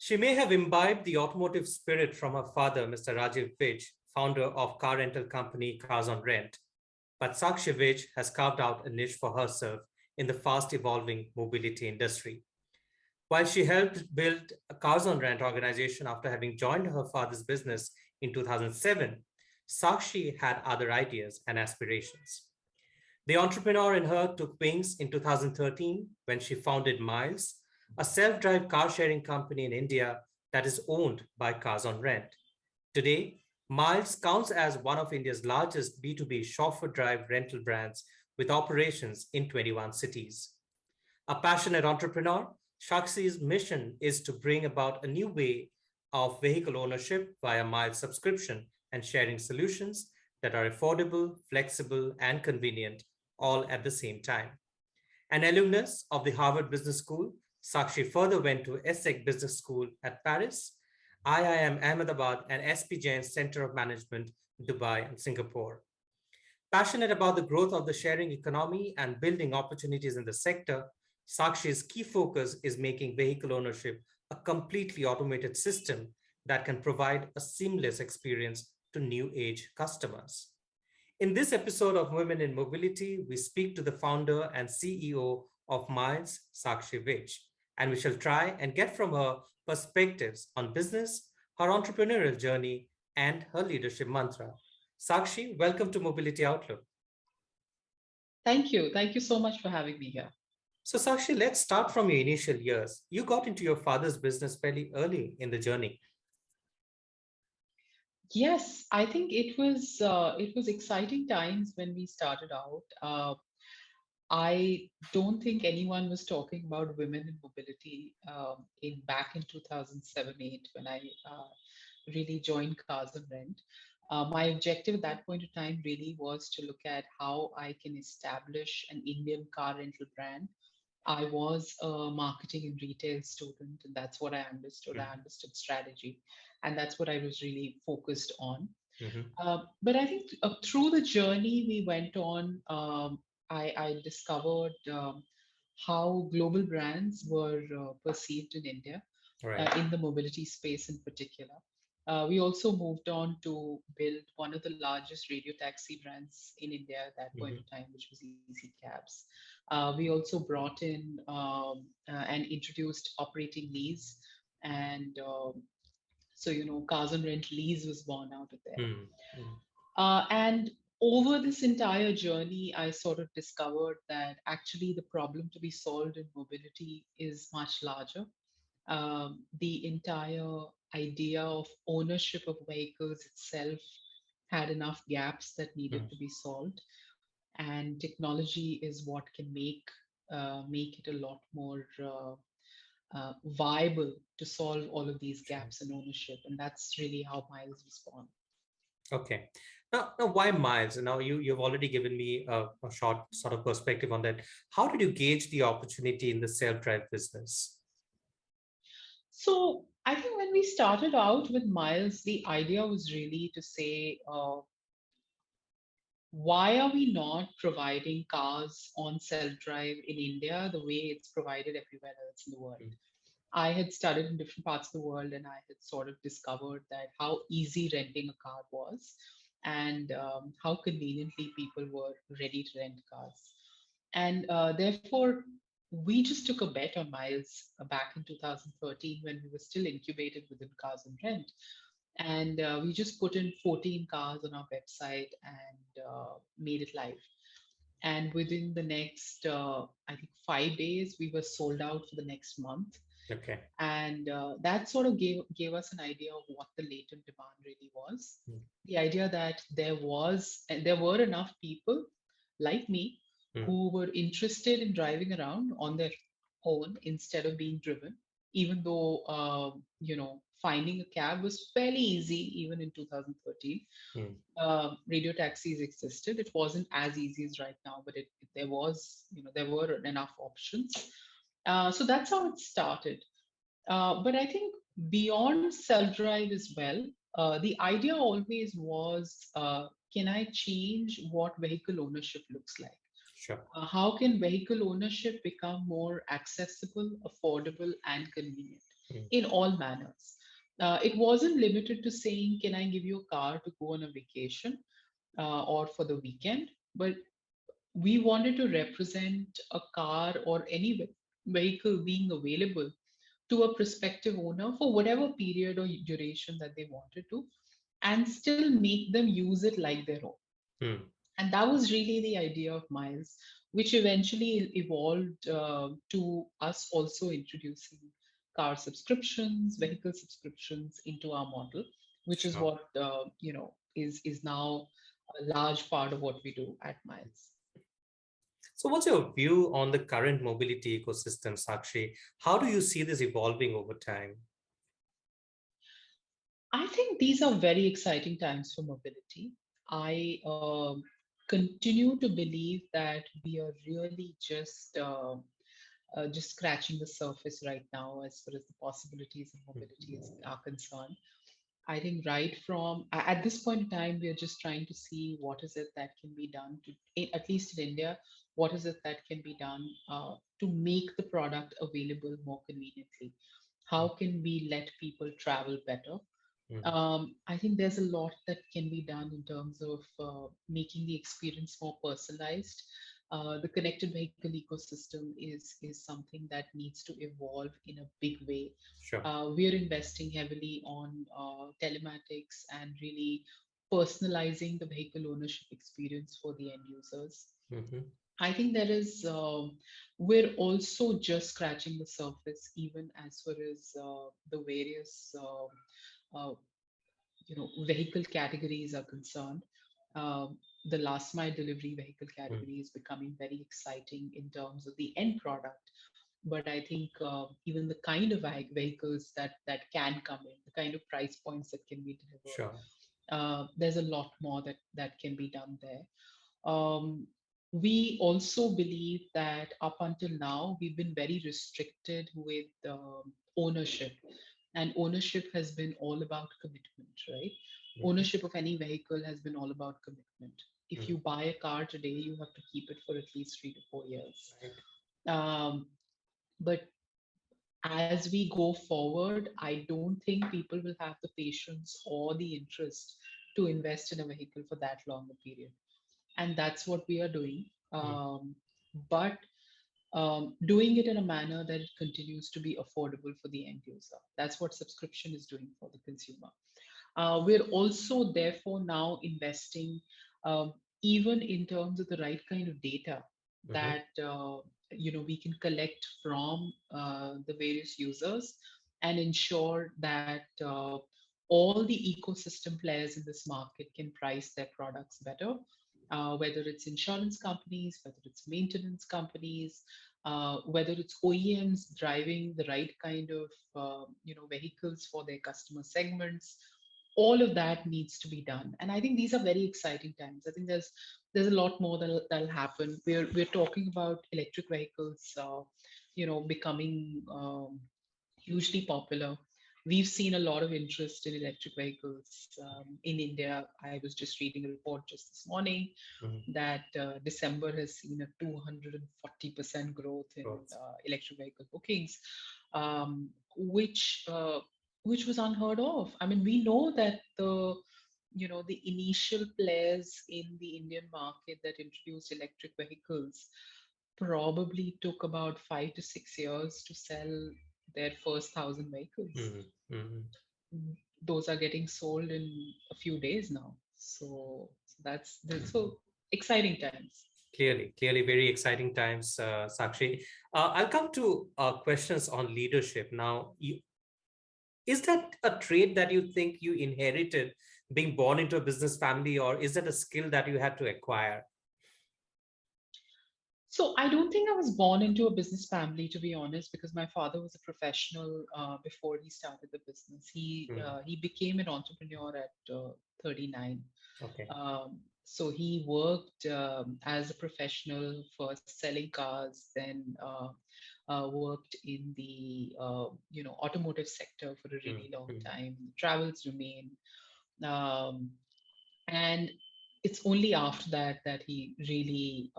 She may have imbibed the automotive spirit from her father, Mr. Rajiv Vij, founder of car rental company Carzonrent, but Sakshi Vij has carved out a niche for herself in the fast evolving mobility industry. While she helped build a Carzonrent organization after having joined her father's business in 2007, Sakshi had other ideas and aspirations. The entrepreneur in her took wings in 2013 when she founded Myles, a self drive car sharing company in India that is owned by Cars on Rent. Today, Myles counts as one of India's largest B2B chauffeur-drive rental brands with operations in 21 cities. A passionate entrepreneur, Shaksi's mission is to bring about a new way of vehicle ownership via mild subscription and sharing solutions that are affordable, flexible, and convenient all at the same time. An alumnus of the Harvard Business School, Sakshi further went to ESSEC Business School at Paris, IIM Ahmedabad, and SP Jain Center of Management, Dubai, and Singapore. Passionate about the growth of the sharing economy and building opportunities in the sector, Sakshi's key focus is making vehicle ownership a completely automated system that can provide a seamless experience to new age customers. In this episode of Women in Mobility, we speak to the founder and CEO of Myles, Sakshi Vij, and we shall try and get from her perspectives on business, her entrepreneurial journey, and her leadership mantra. Sakshi, welcome to Mobility Outlook. Thank you. Thank you so much for having me here. So, Sakshi, let's start from your initial years. You got into your father's business fairly early in the journey. Yes, I think it was exciting times when we started out. I don't think anyone was talking about women in mobility in back in 2007-8 when I really joined Cars and Rent. My objective at that point of time really was to look at how I can establish an Indian car rental brand. I was a marketing and retail student, and that's what I understood. I understood strategy, and that's what I was really focused on. Mhm. But I think through the journey we went on, I discovered how global brands were perceived in India, Right. in the mobility space in particular. We also moved on to build one of the largest radio taxi brands in India at that point Mhm. of time, which was Easy Cabs. We also brought in and introduced operating lease, and Cars and Rent Lease was born out of there. Mhm. Mhm. And over this entire journey, I sort of discovered that actually the problem to be solved in mobility is much larger. The entire idea of ownership of vehicles itself had enough gaps that needed Mhm. to be solved, and technology is what can make it a lot more viable to solve all of these Sure. gaps in ownership, and that's really how Miles was born. Okay. Now, why miles? Now, you've already given me a short sort of perspective on that. How did you gauge the opportunity in the self-drive business? So I think when we started out with Miles, the idea was really to say, why are we not providing cars on self-drive in India the way it's provided everywhere else in the world? Mm. I had studied in different parts of the world, and I had sort of discovered that how easy renting a car was, and how conveniently people were ready to rent cars. And therefore, we just took a bet on Miles back in 2013 when we were still incubated within Cars and Rent. And we just put in 14 cars on our website and made it live. And within the next, I think, 5 days, we were sold out for the next month. Okay. And that sort of gave us an idea of what the latent demand really was. Mm. The idea that there were enough people like me Mm. who were interested in driving around on their own instead of being driven, even though finding a cab was fairly easy even in 2013. Mm. Radio taxis existed. It wasn't as easy as right now, but there were enough options. So that's how it started. But I think beyond self-drive as well, the idea always was, can I change what vehicle ownership looks like? Sure. How can vehicle ownership become more accessible, affordable, and convenient? mm, in all manners. It wasn't limited to saying, "Can I give you a car to go on a vacation or for the weekend?" But we wanted to represent a car or any vehicle being available to a prospective owner for whatever period or duration that they wanted to, and still make them use it like their own. mm. And that was really the idea of Myles, which eventually evolved to us also introducing car subscriptions, vehicle subscriptions into our model, which is Sure. what is now a large part of what we do at Myles. So, what's your view on the current mobility ecosystem, Sakshi? How do you see this evolving over time? I think these are very exciting times for mobility. I continue to believe that we are really just scratching the surface right now as far as the possibilities of mobility are concerned. I think right from at this point in time, we are just trying to see what is it that can be done to, at least in India, what is it that can be done to make the product available more conveniently? How can we let people travel better? Mm, I think there's a lot that can be done in terms of making the experience more personalized. The connected vehicle ecosystem is something that needs to evolve in a big way. sure. We are investing heavily on telematics and really personalizing the vehicle ownership experience for the end users. Hmm. I think there is, we're also just scratching the surface, even as far as the various vehicle categories are concerned. The last mile delivery vehicle Mm, category is becoming very exciting in terms of the end product. But I think even the kind of vehicles that can come in, the kind of price points that can be delivered, sure. there's a lot more that can be done there. Um, we also believe that up until now, we've been very restricted with ownership, and ownership has been all about commitment, right? Hmm. Ownership of any vehicle has been all about commitment. If Mm, you buy a car today, you have to keep it for at least 3 to 4 years. right. Um, but as we go forward, I don't think people will have the patience or the interest to invest in a vehicle for that long a period. And that's what we are doing. Mm, But doing it in a manner that it continues to be affordable for the end user. That's what subscription is doing for the consumer. We're also therefore now investing um, even in terms of the right kind of data mhm, that we can collect from the various users and ensure that all the ecosystem players in this market can price their products better, whether it's insurance companies, whether it's maintenance companies, whether it's OEMs driving the right kind of vehicles for their customer segments. All of that needs to be done, and I think these are very exciting times. I think there's a lot more that'll happen. We're talking about electric vehicles becoming hugely popular. We've seen a lot of interest in electric vehicles in India. I was just reading a report just this morning mhm. that December has seen a 240% growth in Growth. electric vehicle bookings, which was unheard of. I mean, we know that the initial players in the Indian market that introduced electric vehicles probably took about 5 to 6 years to sell their first 1,000 vehicles. Mm, mhm. Those are getting sold in a few days now. So so exciting times. Clearly, very exciting times, Sakshi. I'll come to questions on leadership now. Is that a trait that you think you inherited being born into a business family, or is that a skill that you had to acquire? So I don't think I was born into a business family, to be honest, because my father was a professional before he started the business. Mm, He became an entrepreneur at 39. okay. So he worked as a professional, first selling cars, then worked in the automotive sector for a Mm, really long mm, time. Travels remain, um, and it's only after that that he really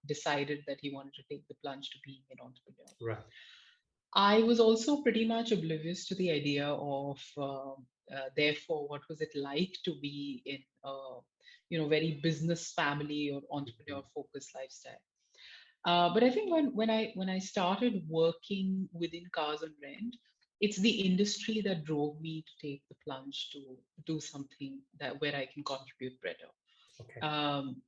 decided that he wanted to take the plunge to being an entrepreneur. right. I was also pretty much oblivious to the idea of, therefore, what was it like to be in a, very business family or entrepreneur focused lifestyle. But I think when I started working within Cars on Rent, it's the industry that drove me to take the plunge to do something that where I can contribute better. Okay.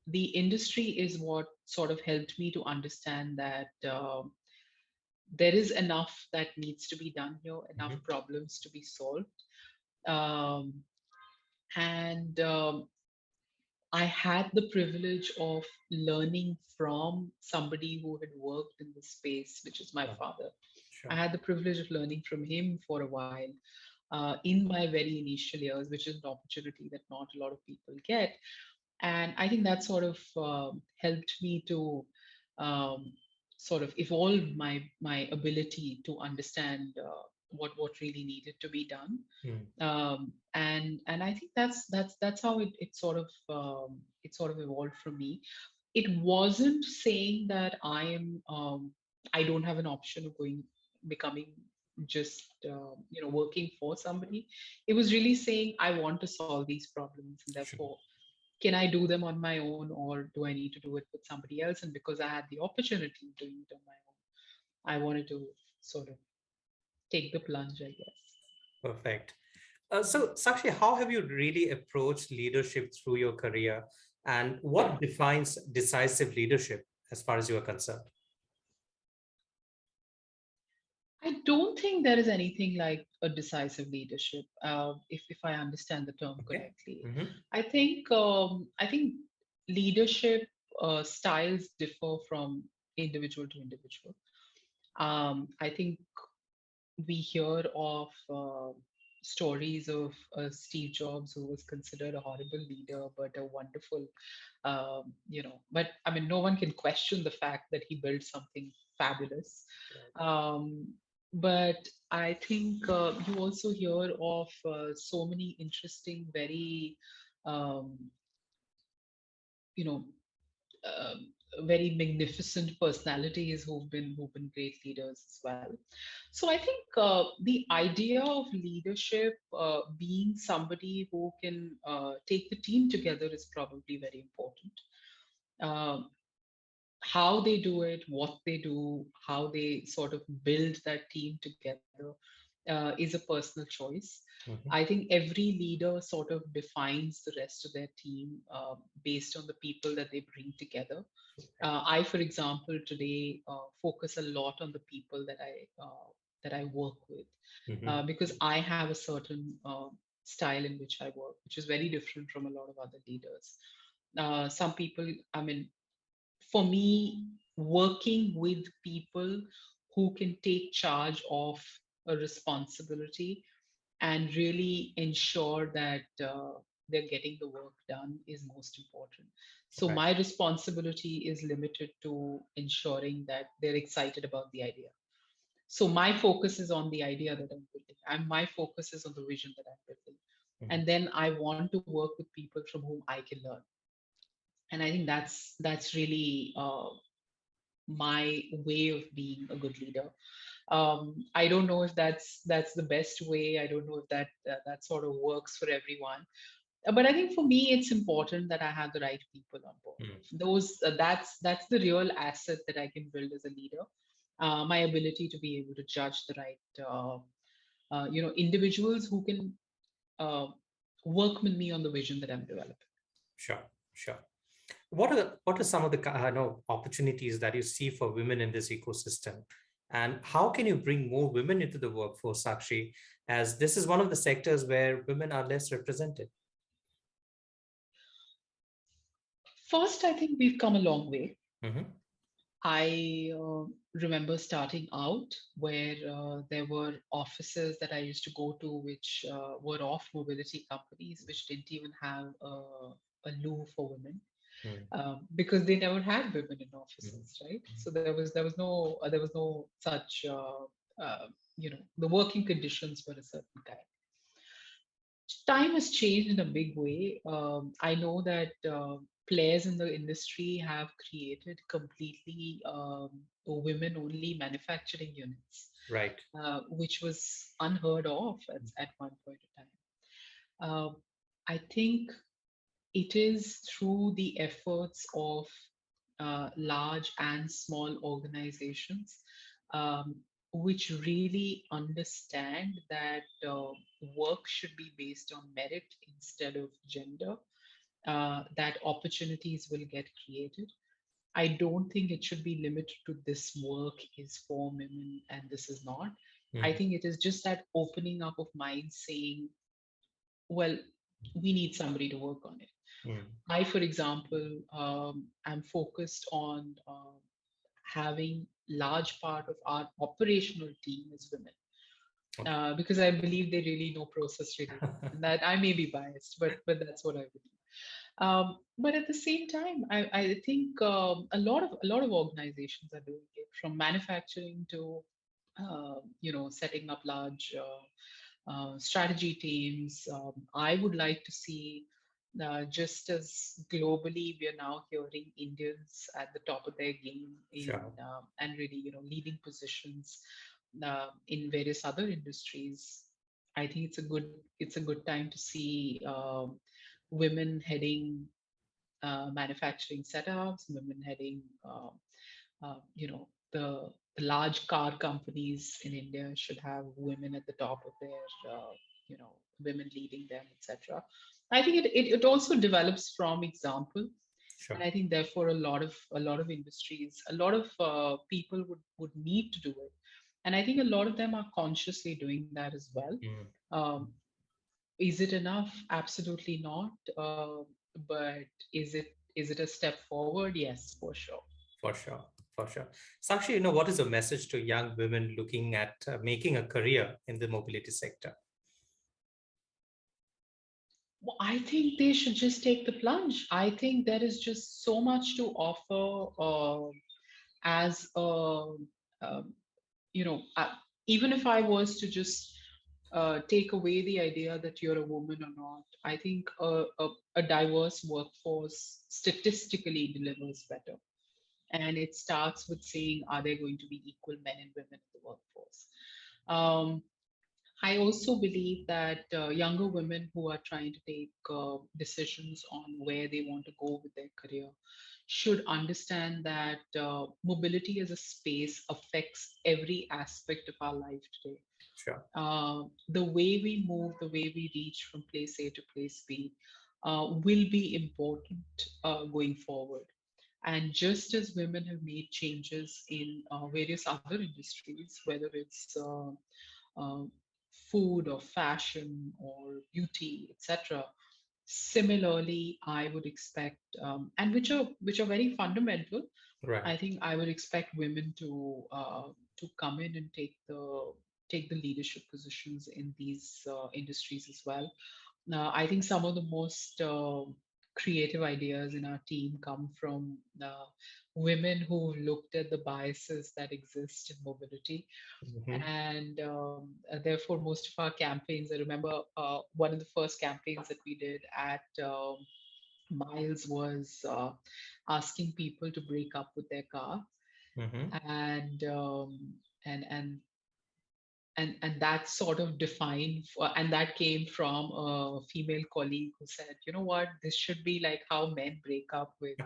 The industry is what sort of helped me to understand that there is enough that needs to be done here, enough Mhm. problems to be solved. Um, and I had the privilege of learning from somebody who had worked in the space, which is my Sure. father. I Sure. had the privilege of learning from him for a while in my very initial years, which is an opportunity that not a lot of people get. And I think that sort of helped me to um, sort of evolve my ability to understand what really needed to be done. Mm. And I think that's how it sort of evolved for me. It wasn't saying that I don't have an option of going becoming just working for somebody. It was really saying I want to solve these problems, and Sure. therefore can I do them on my own, or do I need to do it with somebody else? And because I had the opportunity of doing it on my own, I wanted to sort of take the plunge, I guess. Perfect. So, Sakshi, how have you really approached leadership through your career, and what defines decisive leadership as far as you are concerned? I don't think there is anything like a decisive leadership, if I understand the term Okay. correctly. Hmm. I think leadership styles differ from individual to individual. I think we hear of stories of Steve Jobs, who was considered a horrible leader, but a wonderful, but I mean, no one can question the fact that he built something fabulous. Um, but I think you also hear of so many interesting, very, um, you know, very magnificent personalities who've been great leaders as well. So I think the idea of leadership being somebody who can take the team together is probably very important. Um, how they do it, what they do, how they sort of build that team together is a personal choice. I Hmm. think every leader sort of defines the rest of their team based on the people that they bring together. I, for example, today focus a lot on the people that I work with Hmm. because I have a certain style in which I work, which is very different from a lot of other leaders. Some people, I mean, for me, working with people who can take charge of a responsibility and really ensure that they're getting the work done is most important. So Right. my responsibility is limited to ensuring that they're excited about the idea. So my focus is on the idea that I'm building, and my focus is on the vision that I'm building. Mhm. And then I want to work with people from whom I can learn. And I think that's really my way of being a good leader. I don't know if that's the best way. I don't know if that sort of works for everyone. But I think for me, it's important that I have the right people on board. Mm. That's the real asset that I can build as a leader. My ability to be able to judge the right individuals who can uh, work with me on the vision that I'm developing. Sure. Sure. What are some of the opportunities that you see for women in this ecosystem, and how can you bring more women into the workforce, Sakshi, as this is one of the sectors where women are less represented? First, I think we've come a long way. Hmm. I remember starting out where there were offices that I used to go to, which were off mobility companies, which didn't even have a loo for women because they never had women in offices, right? So there was no such the working conditions were a certain kind. Time has changed in a big way. I know that. players in the industry have created completely women-only manufacturing units, Right. which was unheard of at one point in time. Uh, I think it is through the efforts of large and small organizations, um, which really understand that work should be based on merit instead of gender, that opportunities will get created. I don't think it should be limited to this work is for women and this is not. I Mm, think it is just that opening up of mind saying, well, we need somebody to work on it. mm. I, for example, am focused on having large part of our operational team as women, Okay. because I believe they really know process really well. And that I may be biased, but that's what I believe. But at the same time, I think a lot of organizations are doing it, from manufacturing to setting up large strategy teams. I would like to see, just as globally we are now hearing Indians at the top of their game in Sure. and really leading positions in various other industries. I think it's a good time to see women heading manufacturing setups, women heading the large car companies in India should have women at the top of their women leading them, etc. I think it also develops from example, and Sure. I think therefore a lot of industries, a lot of people would need to do it, and I think a lot of them are consciously doing that as well. Mm. Um, is it enough? Absolutely not. But is it a step forward? Yes, for sure. For sure. For sure. Sakshi, what is a message to young women looking at making a career in the mobility sector? Well, I think they should just take the plunge. I think there is just so much to offer as a, um, even if I was to just take away the idea that you're a woman or not, I think a diverse workforce statistically delivers better. And it starts with saying, are there going to be equal men and women in the workforce? Um, I also believe that younger women who are trying to take decisions on where they want to go with their career should understand that mobility as a space affects every aspect of our life today. Sure. The way we move, the way we reach from place A to place B will be important going forward. And just as women have made changes in various other industries, whether it's uh, food or fashion or beauty, etc. Similarly, I would expect, and which are very fundamental. Right. I think I would expect women to come in and take the leadership positions in these industries as well. I think some of the most creative ideas in our team come from women who looked at the biases that exist in mobility, Mhm. and therefore most of our campaigns. I remember one of the first campaigns that we did at Myles was asking people to break up with their car, Mhm. and and and that sort of defined and that came from a female colleague who said, you know what, this should be like how men break up with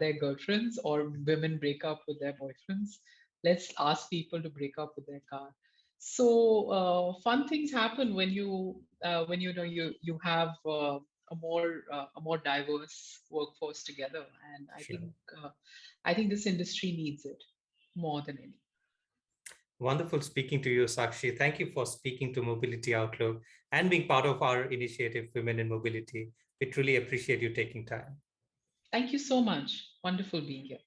their girlfriends, or women break up with their boyfriends. Let's ask people to break up with their car. So fun things happen when you have a more diverse workforce together, and Sure. I think this industry needs it more than any. Wonderful speaking to you, Sakshi. Thank you for speaking to Mobility Outlook and being part of our initiative, Women in Mobility. We truly appreciate you taking time. Thank you so much. Wonderful being here.